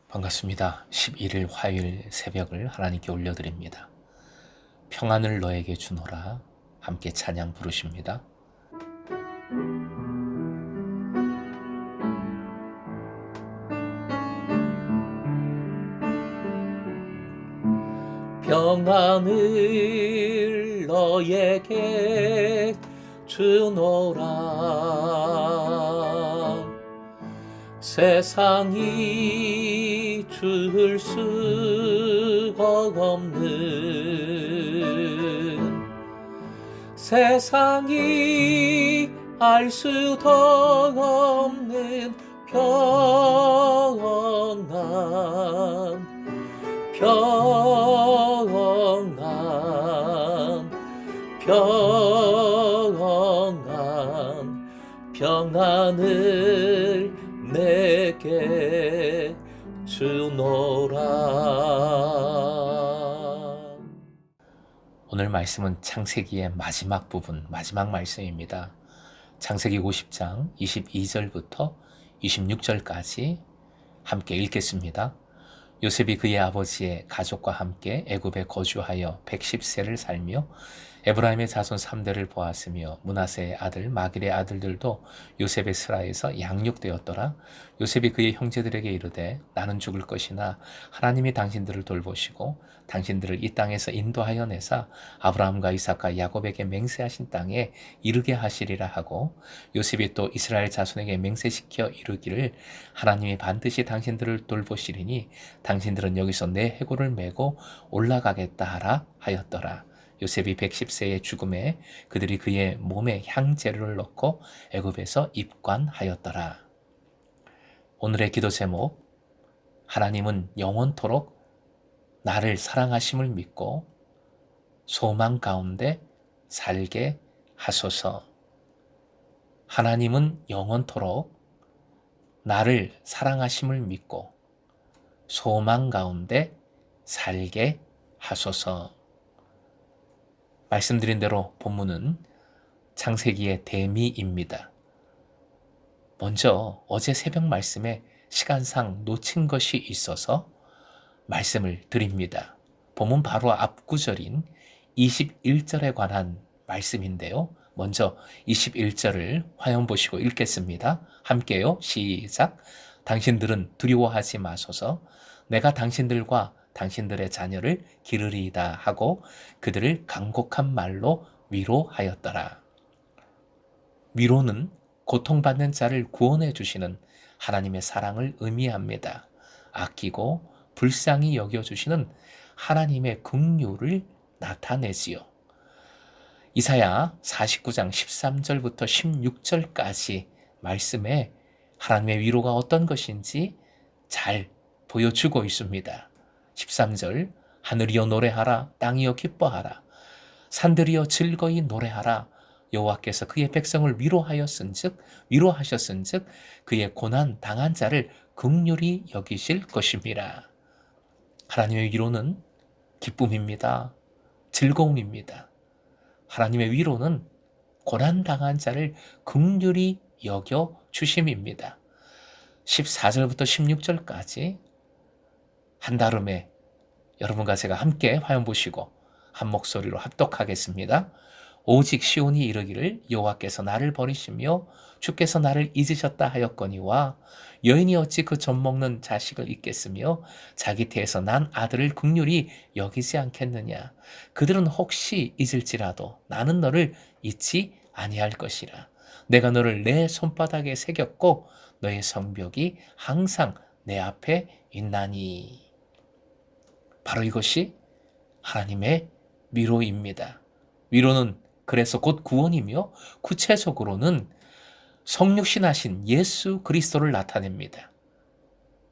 반갑습니다. 11일 화요일 새벽을 하나님께 올려드립니다. 평안을 너에게 주노라 함께 찬양 부르십니다. 평안을 너에게 주노라. 세상이 줄 수가 없는, 세상이 알 수도 없는 평안, 평안, 평안, 평안을 내게 주노라. 오늘 말씀은 창세기의 마지막 부분, 마지막 말씀입니다. 창세기 50장 22절부터 26절까지 함께 읽겠습니다. 요셉이 그의 아버지의 가족과 함께 애굽에 거주하여 110세를 살며 에브라임의 자손 3대를 보았으며 므낫세의 아들 마길의 아들들도 요셉의 스라에서 양육되었더라. 요셉이 그의 형제들에게 이르되 나는 죽을 것이나 하나님이 당신들을 돌보시고 당신들을 이 땅에서 인도하여 내사 아브라함과 이삭과 야곱에게 맹세하신 땅에 이르게 하시리라 하고, 요셉이 또 이스라엘 자손에게 맹세시켜 이르기를 하나님이 반드시 당신들을 돌보시리니 당신들은 여기서 내 해골을 메고 올라가겠다 하라 하였더라. 요셉이 110세의 죽음에 그들이 그의 몸에 향재료를 넣고 애굽에서 입관하였더라. 오늘의 기도 제목, 하나님은 영원토록 나를 사랑하심을 믿고 소망 가운데 살게 하소서. 하나님은 영원토록 나를 사랑하심을 믿고 소망 가운데 살게 하소서. 말씀드린 대로 본문은 창세기의 대미입니다. 먼저 어제 새벽 말씀에 시간상 놓친 것이 있어서 말씀을 드립니다. 본문 바로 앞 구절인 21절에 관한 말씀인데요. 먼저 21절을 화면 보시고 읽겠습니다. 함께요. 시작. 당신들은 두려워하지 마소서. 내가 당신들과 당신들의 자녀를 기르리이다 하고 그들을 간곡한 말로 위로하였더라. 위로는 고통받는 자를 구원해 주시는 하나님의 사랑을 의미합니다. 아끼고 불쌍히 여겨주시는 하나님의 긍휼을 나타내지요. 이사야 49장 13절부터 16절까지 말씀에 하나님의 위로가 어떤 것인지 잘 보여주고 있습니다. 13절, 하늘이여 노래하라, 땅이여 기뻐하라, 산들이여 즐거이 노래하라. 여호와께서 그의 백성을 위로하셨은즉 그의 고난 당한 자를 긍휼히 여기실 것입니다. 하나님의 위로는 기쁨입니다. 즐거움입니다. 하나님의 위로는 고난 당한 자를 긍휼히 여겨 주심입니다. 14절부터 16절까지 한달음에 여러분과 제가 함께 화면 보시고 한 목소리로 합독하겠습니다. 오직 시온이 이르기를 여호와께서 나를 버리시며 주께서 나를 잊으셨다 하였거니와 여인이 어찌 그 젖먹는 자식을 잊겠으며 자기 태에서 난 아들을 긍휼히 여기지 않겠느냐. 그들은 혹시 잊을지라도 나는 너를 잊지 아니할 것이라. 내가 너를 내 손바닥에 새겼고 너의 성벽이 항상 내 앞에 있나니. 바로 이것이 하나님의 위로입니다. 위로는 그래서 곧 구원이며 구체적으로는 성육신하신 예수 그리스도를 나타냅니다.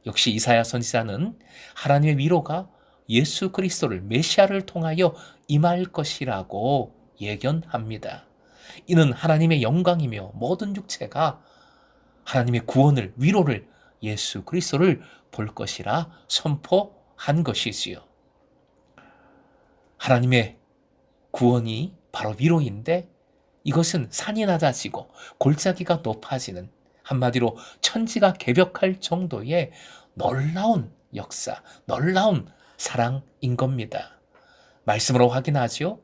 역시 이사야 선지자는 하나님의 위로가 예수 그리스도를 메시아를 통하여 임할 것이라고 예견합니다. 이는 하나님의 영광이며 모든 육체가 하나님의 구원을, 위로를, 예수 그리스도를 볼 것이라 선포한 것이지요. 하나님의 구원이 바로 위로인데 이것은 산이 낮아지고 골짜기가 높아지는, 한마디로 천지가 개벽할 정도의 놀라운 역사, 놀라운 사랑인 겁니다. 말씀으로 확인하죠.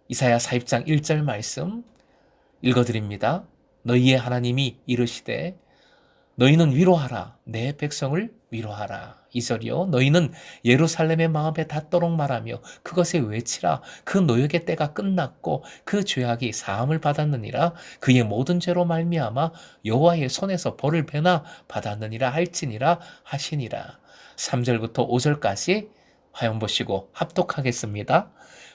이사야 40장 1절 말씀 읽어드립니다. 너희의 하나님이 이르시되 너희는 위로하라. 내 백성을 위로하라. 2절이요. 너희는 예루살렘의 마음에 닿도록 말하며 그것에 외치라. 그 노역의 때가 끝났고 그 죄악이 사함을 받았느니라. 그의 모든 죄로 말미암아 여호와의 손에서 벌을 배나 받았느니라 할지니라 하시니라. 3절부터 5절까지 화연 보시고 합독하겠습니다.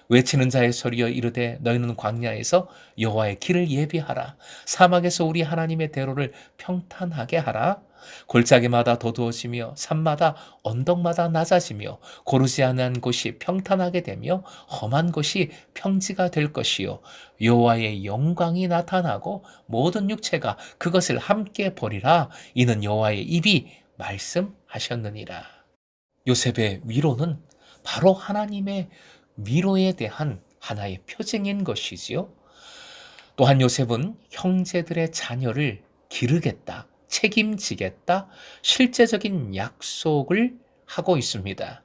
외치는 자의 소리여 이르되 너희는 광야에서 여호와의 길을 예비하라. 사막에서 우리 하나님의 대로를 평탄하게 하라. 골짜기마다 도두어지며 산마다 언덕마다 낮아지며 고르지 않은 곳이 평탄하게 되며 험한 곳이 평지가 될 것이요 여호와의 영광이 나타나고 모든 육체가 그것을 함께 보리라. 이는 여호와의 입이 말씀하셨느니라. 요셉의 위로는 바로 하나님의 위로에 대한 하나의 표징인 것이지요. 또한 요셉은 형제들의 자녀를 기르겠다, 책임지겠다, 실제적인 약속을 하고 있습니다.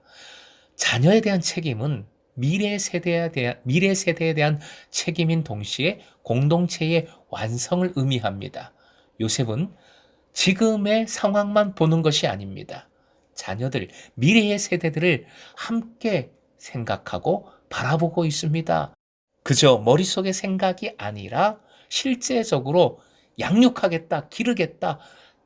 자녀에 대한 책임은 미래 세대에 대한 책임인 동시에 공동체의 완성을 의미합니다. 요셉은 지금의 상황만 보는 것이 아닙니다. 자녀들, 미래의 세대들을 함께 생각하고 바라보고 있습니다. 그저 머릿속의 생각이 아니라 실제적으로 양육하겠다, 기르겠다,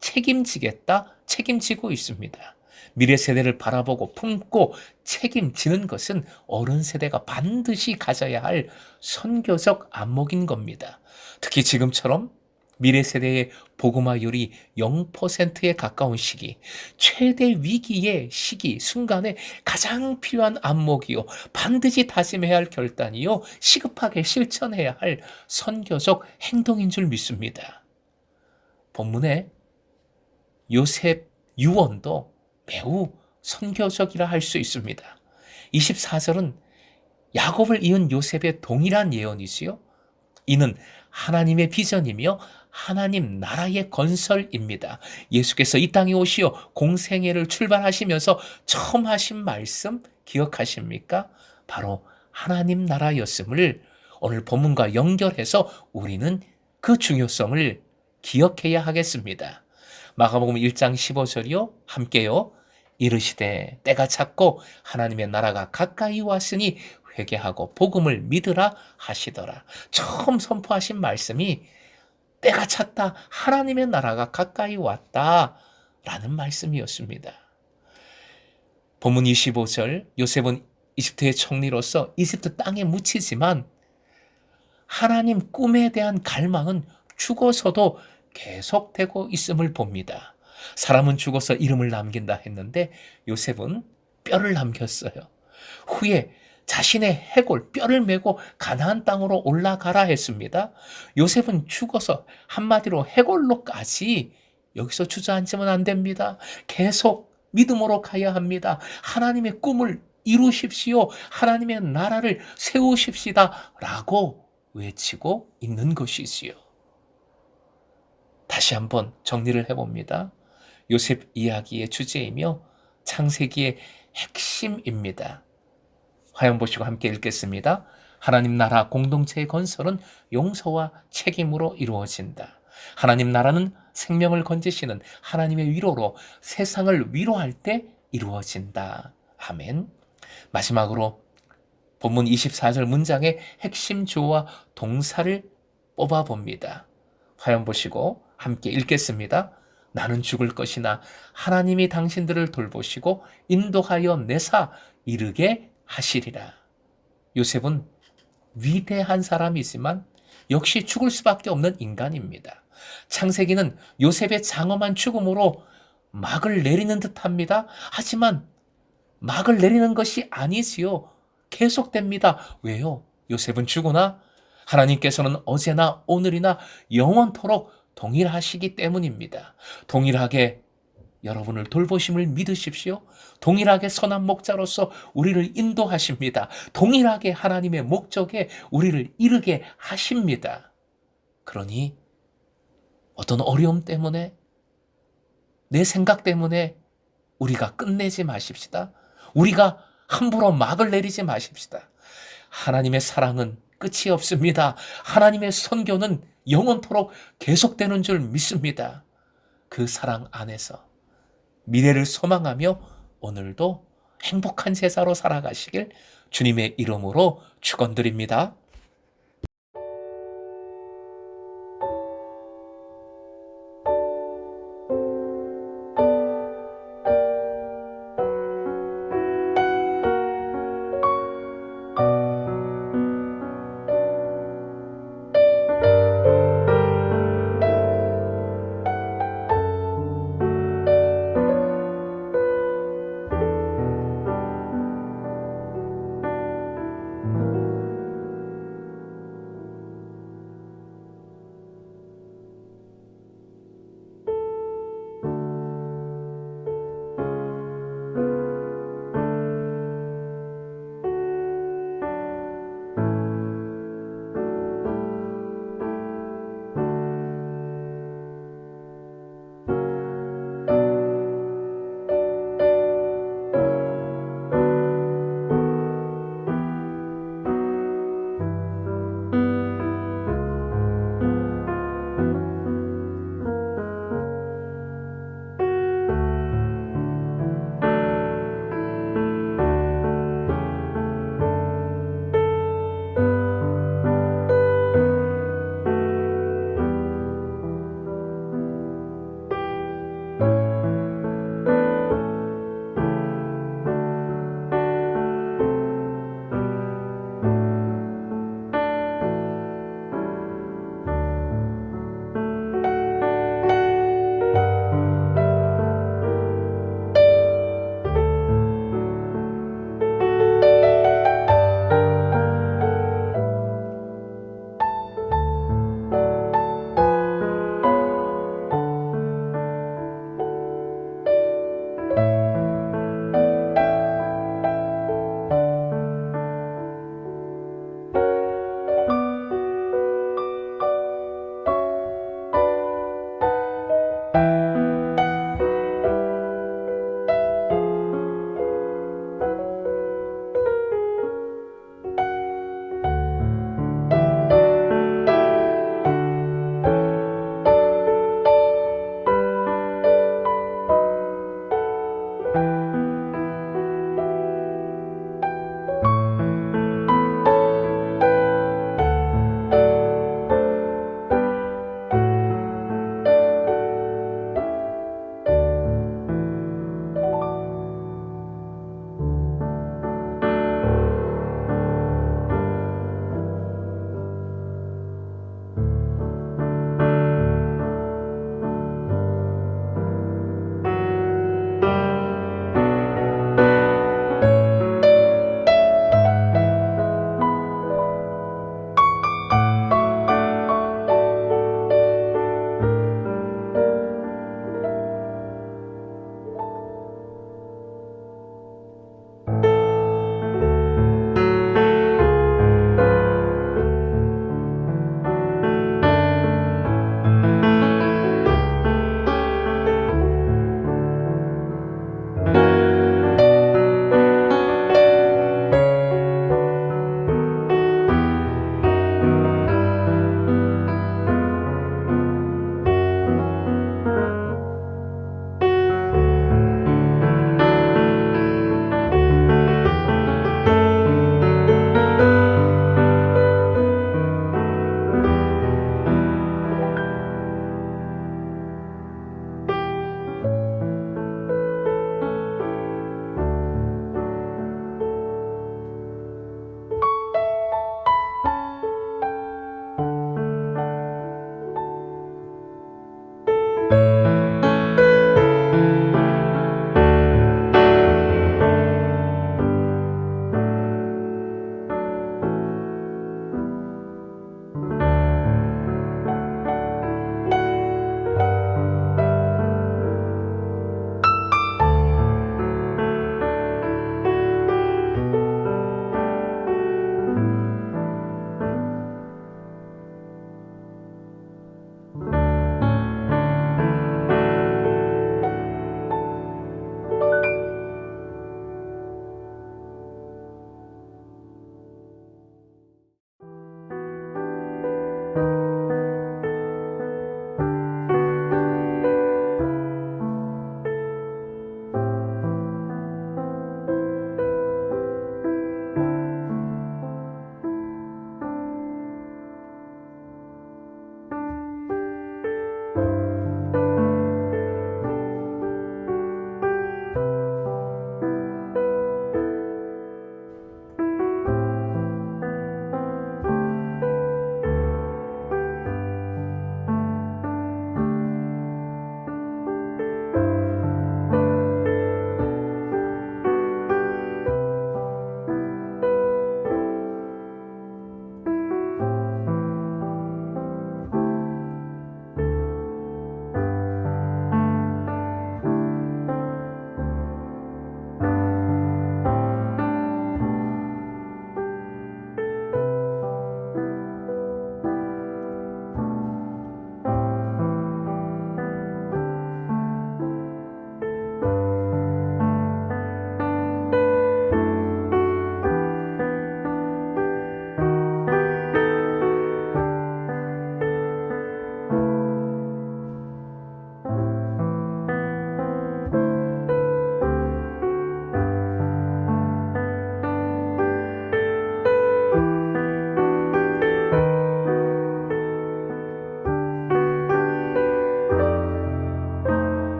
책임지겠다, 책임지고 있습니다. 미래 세대를 바라보고 품고 책임지는 것은 어른 세대가 반드시 가져야 할 선교적 안목인 겁니다. 특히 지금처럼 미래 세대의 복음화율이 0%에 가까운 시기, 최대 위기의 시기, 순간에 가장 필요한 안목이요, 반드시 다짐해야 할 결단이요, 시급하게 실천해야 할 선교적 행동인 줄 믿습니다. 본문에 요셉 유언도 매우 선교적이라 할 수 있습니다. 24절은 야곱을 이은 요셉의 동일한 예언이지요. 이는 하나님의 비전이며 하나님 나라의 건설입니다. 예수께서 이 땅에 오시어 공생애를 출발하시면서 처음 하신 말씀 기억하십니까? 바로 하나님 나라였음을 오늘 본문과 연결해서 우리는 그 중요성을 기억해야 하겠습니다. 마가복음 1장 15절이요. 함께요. 이르시되 때가 찼고 하나님의 나라가 가까이 왔으니 회개하고 복음을 믿으라 하시더라. 처음 선포하신 말씀이 때가 찼다. 하나님의 나라가 가까이 왔다. 라는 말씀이었습니다. 본문 25절 요셉은 이집트의 총리로서 이집트 땅에 묻히지만 하나님 꿈에 대한 갈망은 죽어서도 계속되고 있음을 봅니다. 사람은 죽어서 이름을 남긴다 했는데 요셉은 뼈를 남겼어요. 후에 자신의 해골, 뼈를 메고 가나안 땅으로 올라가라 했습니다. 요셉은 죽어서 한마디로 해골로까지 여기서 주저앉으면 안 됩니다. 계속 믿음으로 가야 합니다. 하나님의 꿈을 이루십시오. 하나님의 나라를 세우십시다. 라고 외치고 있는 것이지요. 다시 한번 정리를 해봅니다. 요셉 이야기의 주제이며 창세기의 핵심입니다. 화연 보시고 함께 읽겠습니다. 하나님 나라 공동체의 건설은 용서와 책임으로 이루어진다. 하나님 나라는 생명을 건지시는 하나님의 위로로 세상을 위로할 때 이루어진다. 아멘. 마지막으로 본문 24절 문장의 핵심 주어와 동사를 뽑아봅니다. 화연 보시고 함께 읽겠습니다. 나는 죽을 것이나 하나님이 당신들을 돌보시고 인도하여 내사 이르게 하시리라. 요셉은 위대한 사람이지만 역시 죽을 수밖에 없는 인간입니다. 창세기는 요셉의 장엄한 죽음으로 막을 내리는 듯합니다. 하지만 막을 내리는 것이 아니지요. 계속됩니다. 왜요? 요셉은 죽으나 하나님께서는 어제나 오늘이나 영원토록 동일하시기 때문입니다. 동일하게 여러분을 돌보심을 믿으십시오. 동일하게 선한 목자로서 우리를 인도하십니다. 동일하게 하나님의 목적에 우리를 이르게 하십니다. 그러니 어떤 어려움 때문에 내 생각 때문에 우리가 끝내지 마십시다. 우리가 함부로 막을 내리지 마십시다. 하나님의 사랑은 끝이 없습니다. 하나님의 선교는 영원토록 계속되는 줄 믿습니다. 그 사랑 안에서 미래를 소망하며 오늘도 행복한 제자로 살아가시길 주님의 이름으로 축원드립니다.